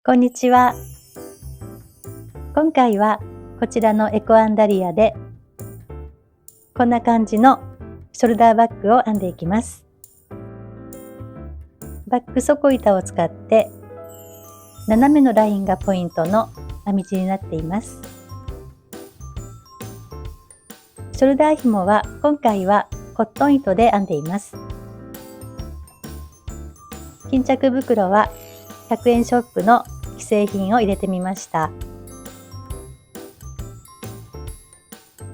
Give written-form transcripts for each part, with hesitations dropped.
こんにちは。今回はこちらのエコアンダリアでこんな感じのショルダーバッグを編んでいきます。バッグ底板を使って斜めのラインがポイントの編み地になっています。ショルダー紐は今回はコットン糸で編んでいます。巾着袋は100円ショップの既製品を入れてみました。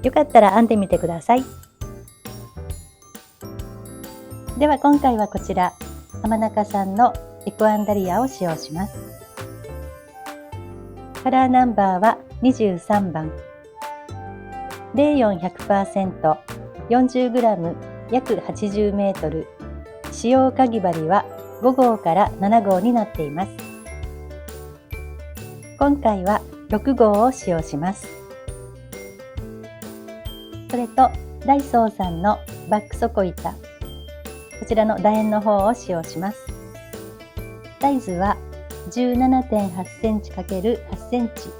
よかったら編んでみてください。では今回はこちら浜中さんのエコアンダリアを使用します。カラーナンバーは23番、0400%、40g、約80メートル、使用かぎ針は5号から7号になっています。今回は6号を使用します。それとダイソーさんのバッグ底板、こちらの楕円の方を使用します。サイズは 17.8 センチ ×8 センチ、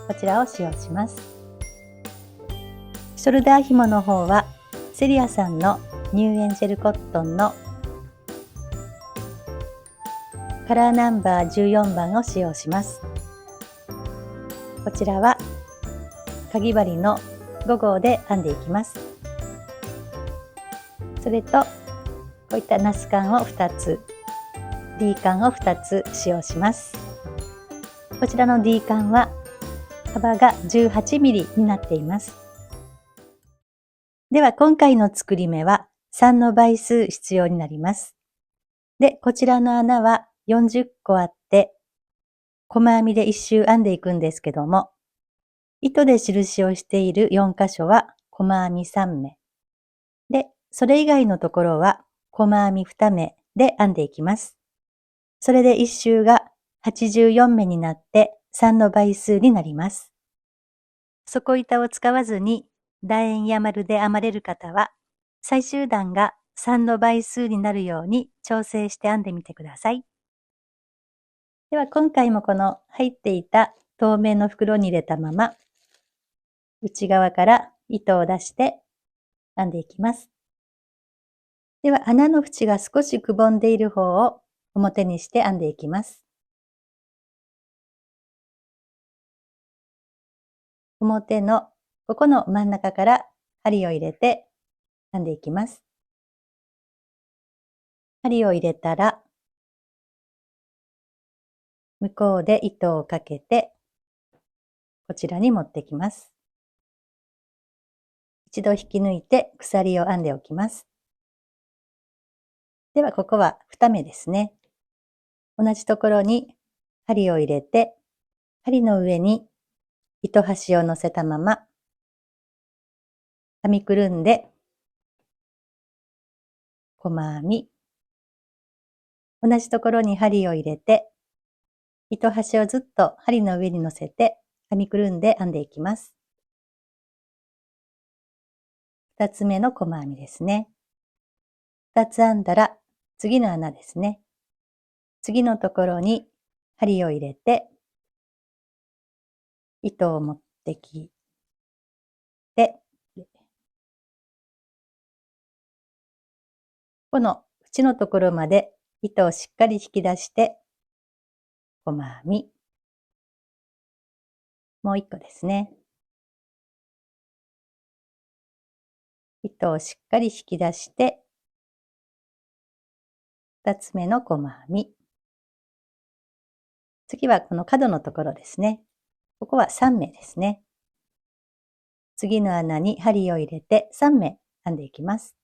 こちらを使用します。ショルダー紐の方はセリアさんのニューエンジェルコットンのカラーナンバー14番を使用します。こちらはかぎ針の5号で編んでいきます。それとこういったナスカンを2つ、D カンを2つ使用します。こちらの D カンは幅が 18mm になっています。では今回の作り目は3の倍数必要になります。で、こちらの穴は40個あって、細編みで1周編んでいくんですけども、糸で印をしている4箇所は細編み3目。で、それ以外のところは細編み2目で編んでいきます。それで1周が84目になって3の倍数になります。底板を使わずに楕円や丸で編まれる方は、最終段が3の倍数になるように調整して編んでみてください。では今回もこの入っていた透明の袋に入れたまま、内側から糸を出して編んでいきます。では穴の縁が少しくぼんでいる方を表にして編んでいきます。表のここの真ん中から針を入れて編んでいきます。針を入れたら、向こうで糸をかけて、こちらに持ってきます。一度引き抜いて鎖を編んでおきます。ではここは2目ですね。同じところに針を入れて、針の上に糸端を乗せたまま、編みくるんで、細編み、同じところに針を入れて、糸端をずっと針の上に乗せて編みくるんで編んでいきます。2つ目の細編みですね。2つ編んだら次の穴ですね。次のところに針を入れて、糸を持ってきて、この縁のところまで糸をしっかり引き出して、細編み。もう1個ですね。糸をしっかり引き出して、2つ目の細編み。次はこの角のところですね。ここは3目ですね。次の穴に針を入れて3目編んでいきます。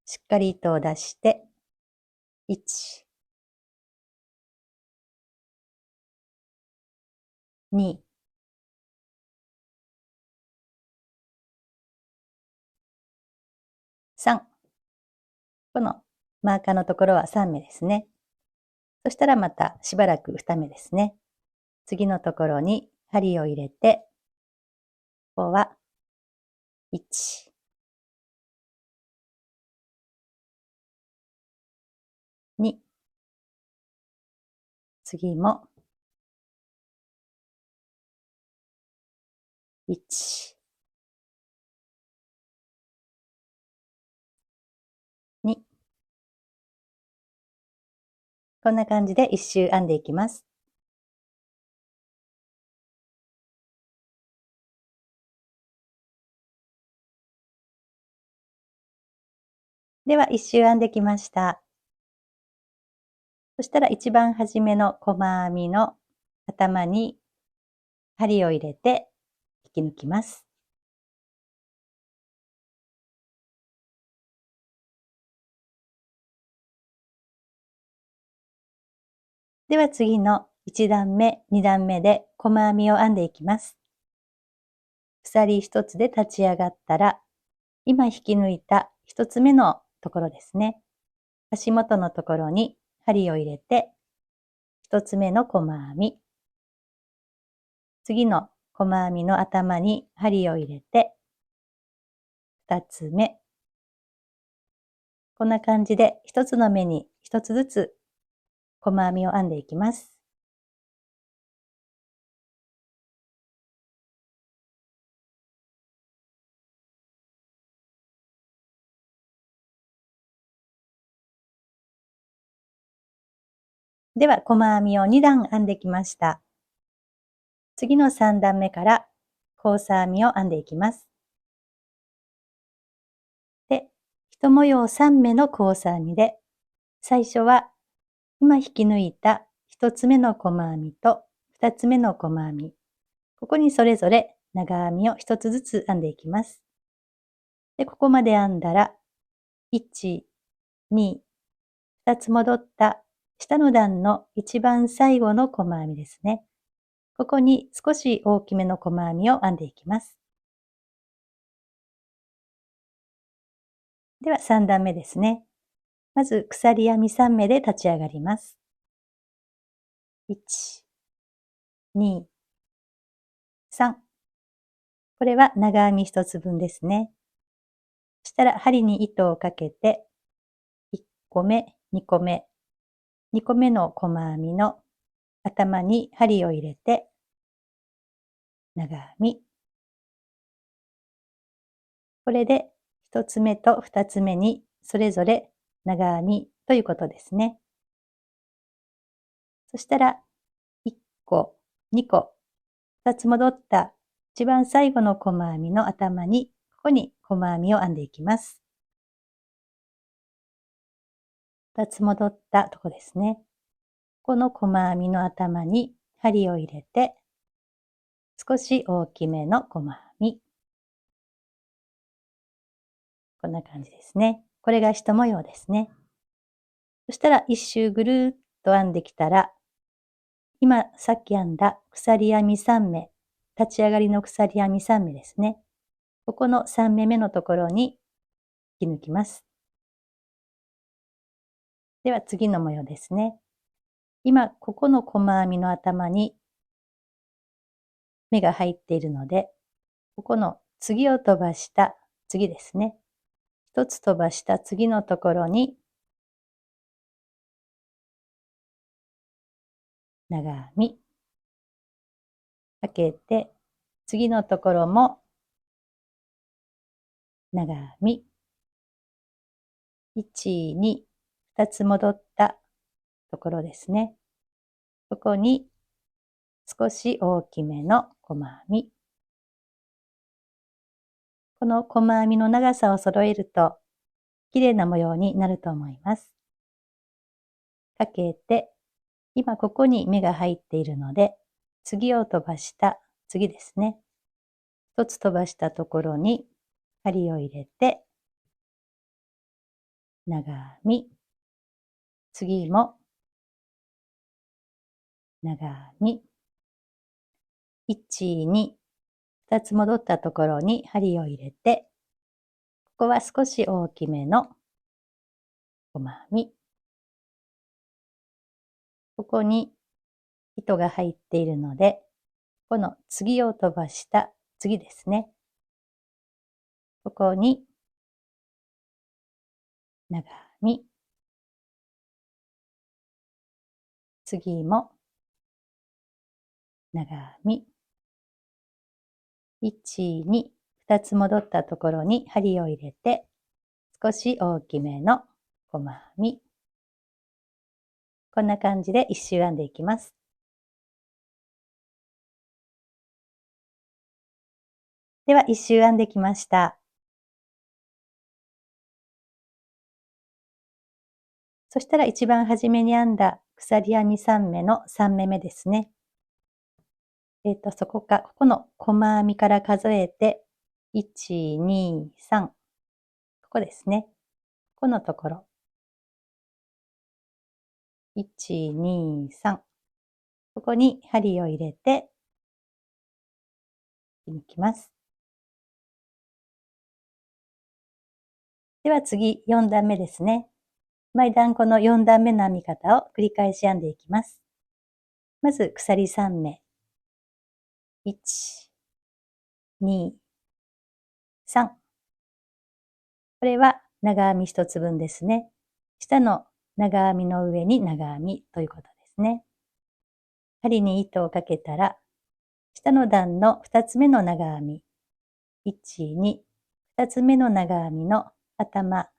しっかり糸を出して、1、2、3。このマーカーのところは3目ですね。そしたらまたしばらく2目ですね。次のところに針を入れて、ここは1、2、次も、1、2、こんな感じで一周編んでいきます。では一周編んできました。そしたら一番初めの細編みの頭に針を入れて引き抜きます。では次の1段目、2段目で細編みを編んでいきます。鎖1つで立ち上がったら、今引き抜いた1つ目のところですね。足元のところに針を入れて、1つ目の細編み。次の細編みの頭に針を入れて、2つ目。こんな感じで1つの目に1つずつ細編みを編んでいきます。では、細編みを2段編んできました。次の3段目から交差編みを編んでいきます。で、一模様3目の交差編みで、最初は今引き抜いた1つ目の細編みと2つ目の細編み、ここにそれぞれ長編みを1つずつ編んでいきます。で、ここまで編んだら、1、2、2つ戻った下の段の一番最後の細編みですね。ここに少し大きめの細編みを編んでいきます。では3段目ですね。まず鎖編み3目で立ち上がります。1、2、3。これは長編み1つ分ですね。そしたら針に糸をかけて、1個目、2個目、2個目の細編みの頭に針を入れて、長編み。これで1つ目と2つ目にそれぞれ長編みということですね。そしたら、1個、2個、2つ戻った一番最後の細編みの頭に、ここに細編みを編んでいきます。2つ戻ったとこですね。この細編みの頭に針を入れて、少し大きめの細編み。こんな感じですね。これが一模様ですね。そしたら一周ぐるっと編んできたら、今さっき編んだ鎖編み3目、立ち上がりの鎖編み3目ですね。ここの3目目のところに引き抜きます。では次の模様ですね。今、ここの細編みの頭に目が入っているので、ここの次を飛ばした次ですね。一つ飛ばした次のところに長編みかけて、次のところも長編み。1、2、2つ戻ったところですね。ここに少し大きめの細編み。この細編みの長さを揃えると綺麗な模様になると思います。かけて、今ここに目が入っているので、次を飛ばした次ですね。一つ飛ばしたところに針を入れて、長編み。次も長編み。1、2、2つ戻ったところに針を入れて、ここは少し大きめの細編み。ここに糸が入っているので、この次を飛ばした次ですね。ここに長編み。次も長編み。1、2、2つ戻ったところに針を入れて、少し大きめの細編み。こんな感じで1周編んでいきます。では1周編んできました。そしたら一番初めに編んだ鎖編み3目の3目目ですね。ここの細編みから数えて、1、2、3。ここですね。このところ。1、2、3。ここに針を入れて、いきます。では次、4段目ですね。毎段この4段目の編み方を繰り返し編んでいきます。まず、鎖3目。1、2、3。これは長編み1つ分ですね。下の長編みの上に長編みということですね。針に糸をかけたら、下の段の2つ目の長編み。1、2、2つ目の長編みの頭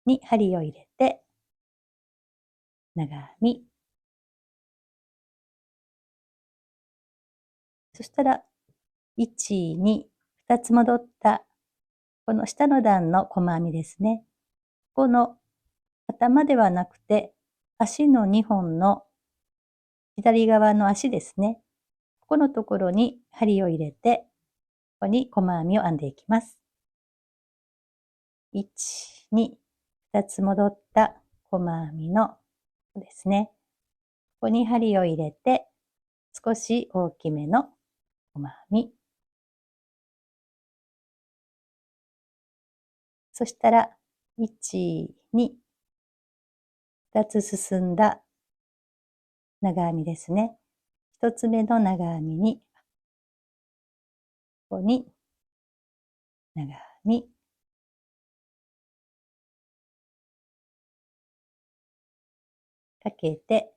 に針を入れて、長編み。そしたら、1、2、2つ戻った、この下の段の細編みですね。この頭ではなくて、足の2本の左側の足ですね。ここのところに針を入れて、ここに細編みを編んでいきます。1、2、2つ戻った細編みのですね。ここに針を入れて、少し大きめの細編み。そしたら、1、2、2つ進んだ長編みですね。1つ目の長編みに、ここに長編み。かけて、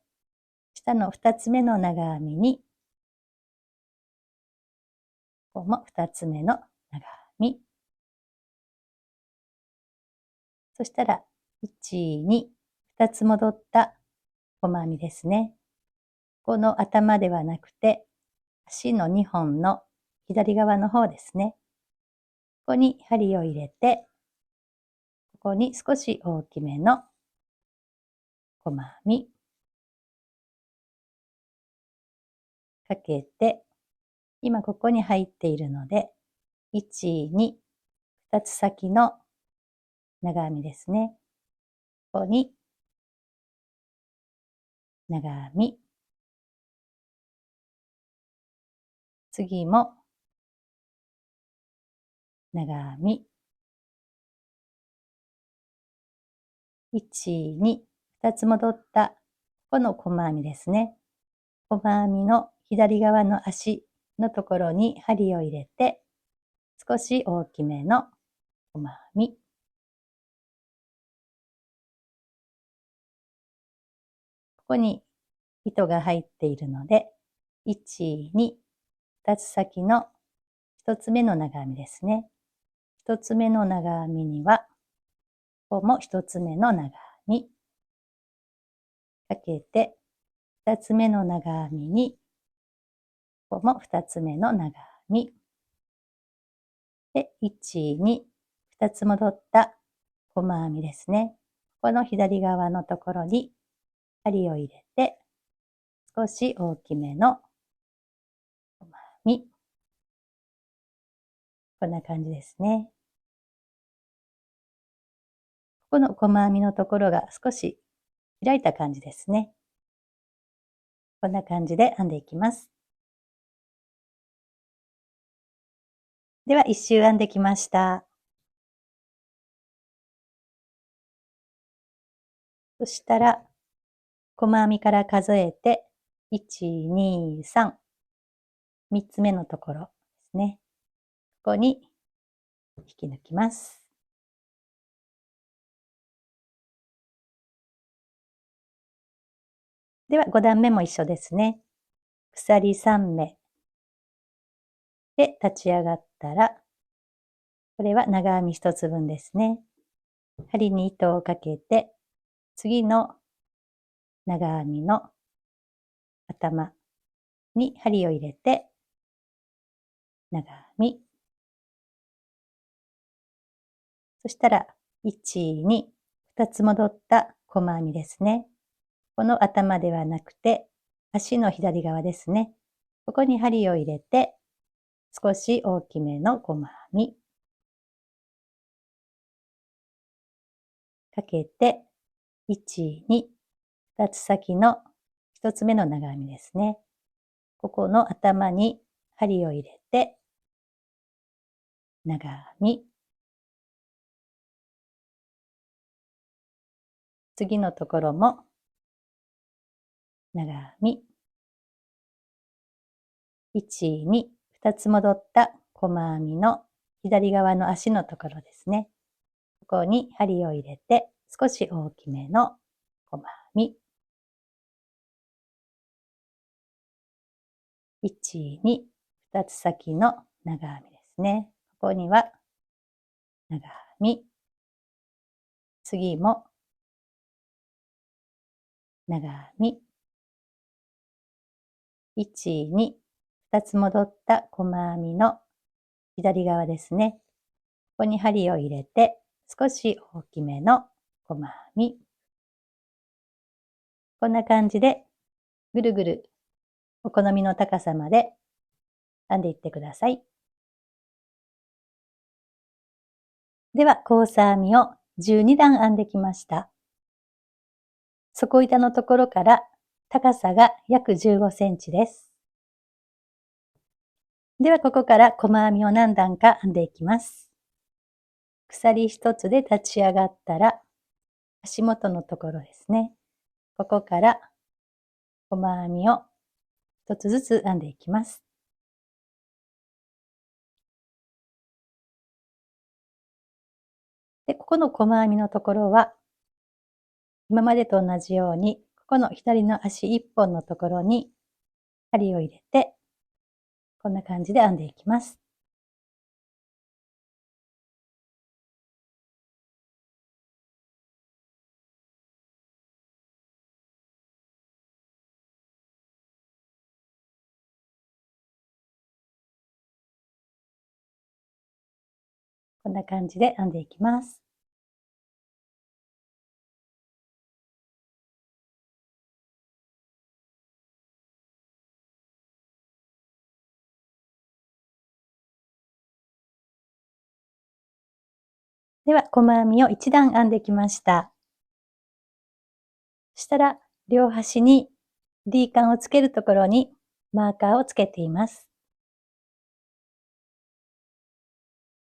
下の2つ目の長編みに、ここも2つ目の長編み。そしたら、1、2、2つ戻った細編みですね。この頭ではなくて、足の2本の左側の方ですね。ここに針を入れて、ここに少し大きめの細編み。かけて、今ここに入っているので、1、2、2つ先の長編みですね。ここに長編み。次も長編み。1、2、2つ戻った、ここの細編みですね。細編みの左側の足のところに針を入れて、少し大きめの細編み。ここに糸が入っているので、1、2、2つ先の1つ目の長編みですね。1つ目の長編みには、ここも1つ目の長編み。かけて、2つ目の長編みに、ここも2つ目の長編み。で、1、2、2つ戻った細編みですね。この左側のところに針を入れて、少し大きめの細編み。こんな感じですね。ここの細編みのところが少し開いた感じですね。こんな感じで編んでいきます。では、1周編んできました。そしたら、細編みから数えて、1、2、3。3つ目のところですね。ここに引き抜きます。では、5段目も一緒ですね。鎖3目で立ち上がったら、これは長編み1つ分ですね。針に糸をかけて、次の長編みの頭に針を入れて、長編み。そしたら、1、2、2つ戻った細編みですね。この頭ではなくて、足の左側ですね。ここに針を入れて、少し大きめの細編み。かけて、1、2、2つ先の1つ目の長編みですね。ここの頭に針を入れて、長編み。次のところも、長編み。1、2、2つ戻った細編みの左側の足のところですね。ここに針を入れて、少し大きめの細編み。1、2、2つ先の長編みですね。ここには長編み。次も長編み。1、2、2つ戻った細編みの左側ですね。ここに針を入れて、少し大きめの細編み。こんな感じで、ぐるぐるお好みの高さまで編んでいってください。では、交差編みを12段編んできました。底板のところから高さが約15センチです。では、ここから細編みを何段か編んでいきます。鎖一つで立ち上がったら、足元のところですね。ここから細編みを一つずつ編んでいきます。で、ここの細編みのところは、今までと同じように、ここの左の足一本のところに針を入れて、こんな感じで編んでいきます。こんな感じで編んでいきます。では、細編みを1段編んできました。そしたら、両端に D カンをつけるところにマーカーをつけています。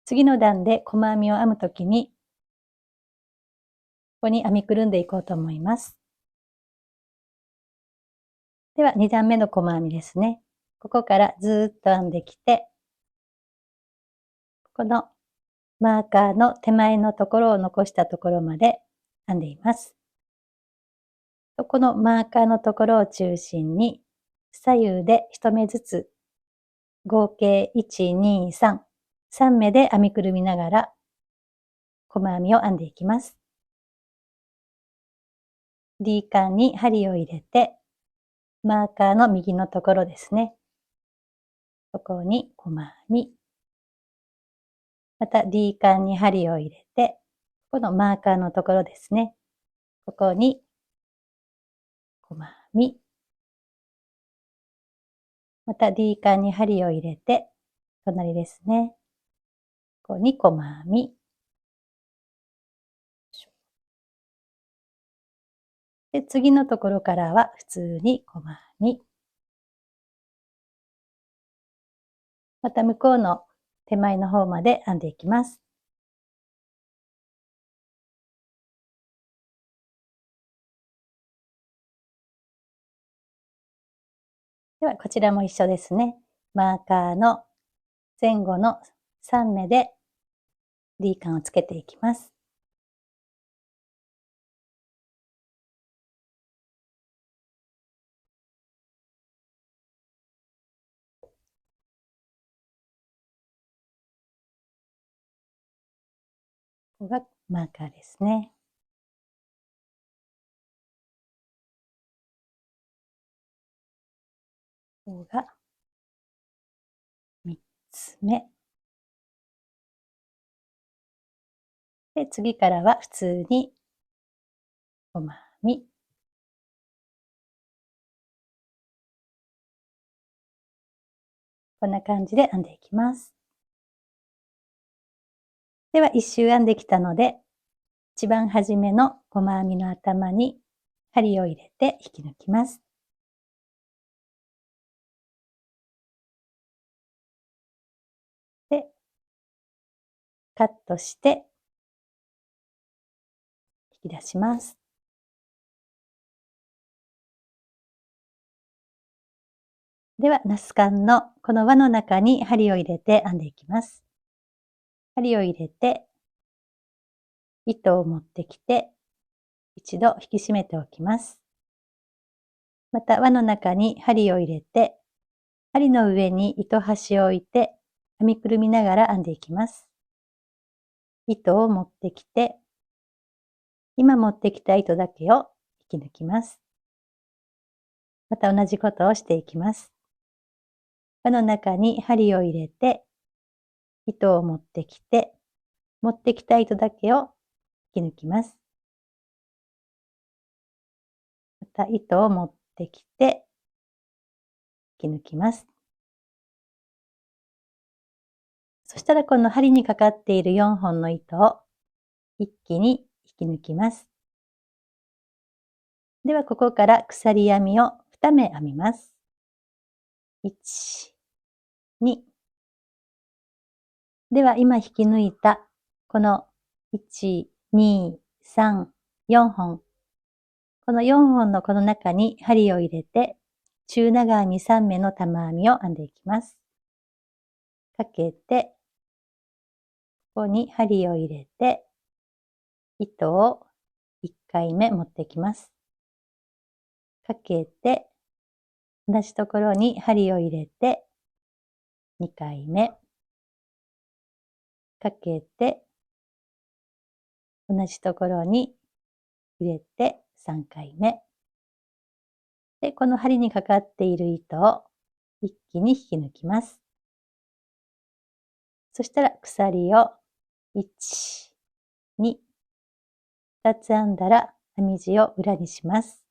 次の段で細編みを編むときに、ここに編みくるんでいこうと思います。では、2段目の細編みですね。ここからずっと編んできて、このマーカーの手前のところを残したところまで編んでいます。このマーカーのところを中心に、左右で1目ずつ、合計1、2、3、3目で編みくるみながら、細編みを編んでいきます。D カンに針を入れて、マーカーの右のところですね。ここに細編み。また D カンに針を入れて、このマーカーのところですね。ここに細編み。また D カンに針を入れて、隣ですね。ここに細編み。で、次のところからは普通に細編み。また向こうの手前の方まで編んでいきます。では、こちらも一緒ですね。マーカーの前後の3目で D カンをつけていきます。ここがマーカーですね。ここが3つ目。で、次からは普通に細編み。こんな感じで編んでいきます。では一周編んできたので、一番初めの細編みの頭に針を入れて引き抜きます。で、カットして引き出します。では、ナスカンのこの輪の中に針を入れて編んでいきます。針を入れて、糸を持ってきて、一度引き締めておきます。また輪の中に針を入れて、針の上に糸端を置いて、編みくるみながら編んでいきます。糸を持ってきて、今持ってきた糸だけを引き抜きます。また同じことをしていきます。輪の中に針を入れて、糸を持ってきて、持ってきた糸だけを引き抜きます。また糸を持ってきて、引き抜きます。そしたらこの針にかかっている4本の糸を一気に引き抜きます。ではここから鎖編みを2目編みます。1、2。では今引き抜いたこの1、2、3、4本。この4本のこの中に針を入れて中長編み3目の玉編みを編んでいきます。かけて、ここに針を入れて糸を1回目持ってきます。かけて、同じところに針を入れて、2回目。かけて、同じところに入れて3回目。で、この針にかかっている糸を一気に引き抜きます。そしたら鎖を1、2、2つ編んだら編み地を裏にします。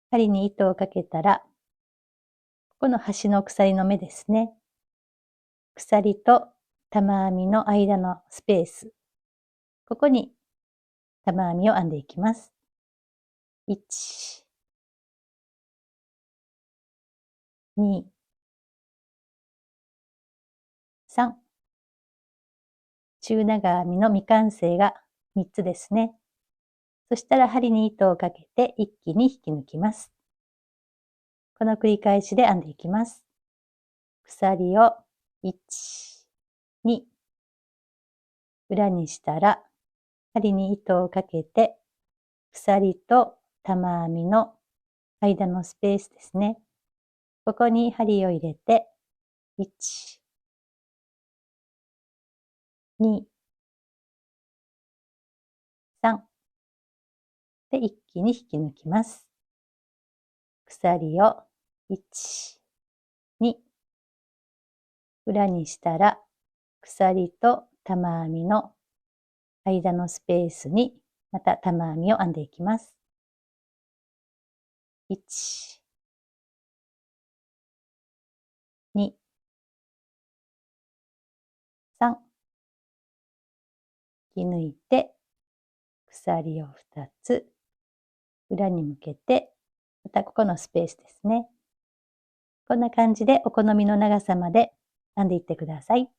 針に糸をかけたら、ここの端の鎖の目ですね。鎖と玉編みの間のスペース。ここに玉編みを編んでいきます。1、2、3。中長編みの未完成が3つですね。そしたら針に糸をかけて一気に引き抜きます。この繰り返しで編んでいきます。鎖を1、2、裏にしたら針に糸をかけて鎖と玉編みの間のスペースですね。ここに針を入れて1、2、3で一気に引き抜きます。鎖を1、2、裏にしたら鎖と玉編みの間のスペースにまた玉編みを編んでいきます。1、2、3。引き抜いて鎖を2つ裏に向けて、またここのスペースですね。こんな感じでお好みの長さまで編んでいってください。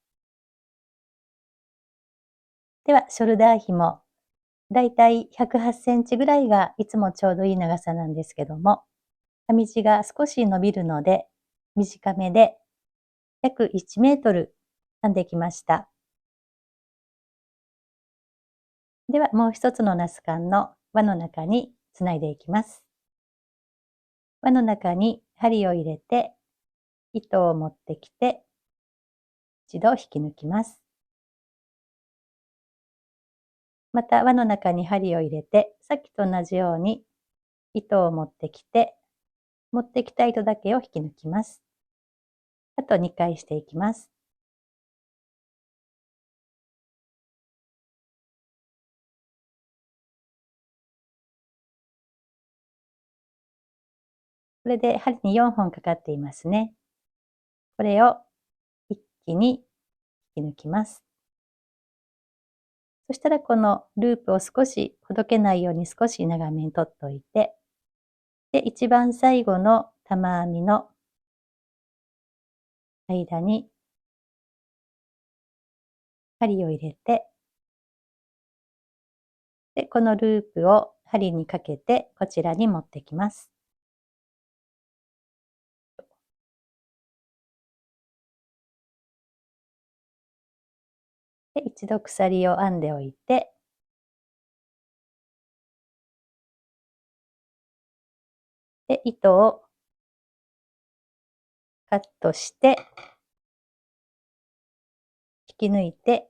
では、ショルダー紐。だいたい108センチぐらいがいつもちょうどいい長さなんですけども、編み地が少し伸びるので、短めで約1メートル編んできました。では、もう一つのナスカンの輪の中につないでいきます。輪の中に針を入れて、糸を持ってきて、一度引き抜きます。また輪の中に針を入れて、さっきと同じように糸を持ってきて、持ってきた糸だけを引き抜きます。あと2回していきます。これで針に4本かかっていますね。これを一気に引き抜きます。そしたらこのループを少しほどけないように少し長めに取っておいて、で、一番最後の玉編みの間に針を入れて、で、このループを針にかけてこちらに持ってきます。で、一度鎖を編んでおいて、で、糸をカットして、引き抜いて、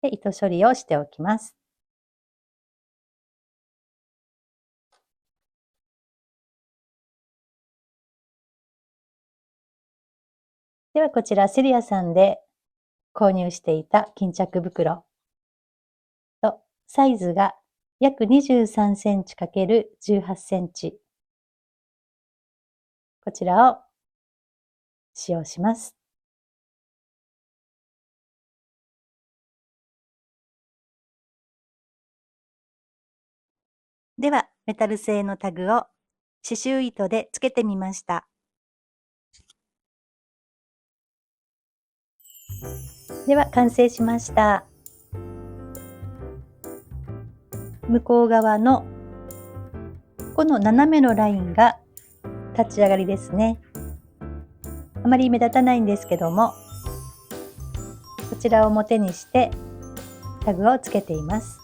で、糸処理をしておきます。ではこちらセリアさんで購入していた巾着袋と、サイズが約23センチ ×18 センチ。こちらを使用します。では、メタル製のタグを刺繍糸でつけてみました。では、完成しました。向こう側のこの斜めのラインが立ち上がりですね。あまり目立たないんですけども、こちらを表にしてタグをつけています。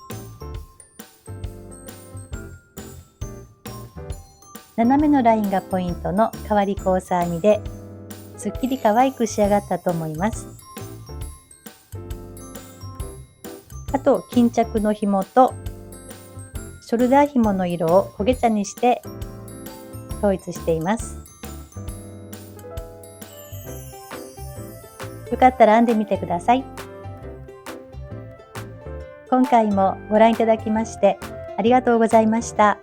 斜めのラインがポイントの変わり交差編みで、すっきり可愛く仕上がったと思います。あと、巾着の紐とショルダー紐の色を焦げ茶にして統一しています。よかったら編んでみてください。今回もご覧いただきましてありがとうございました。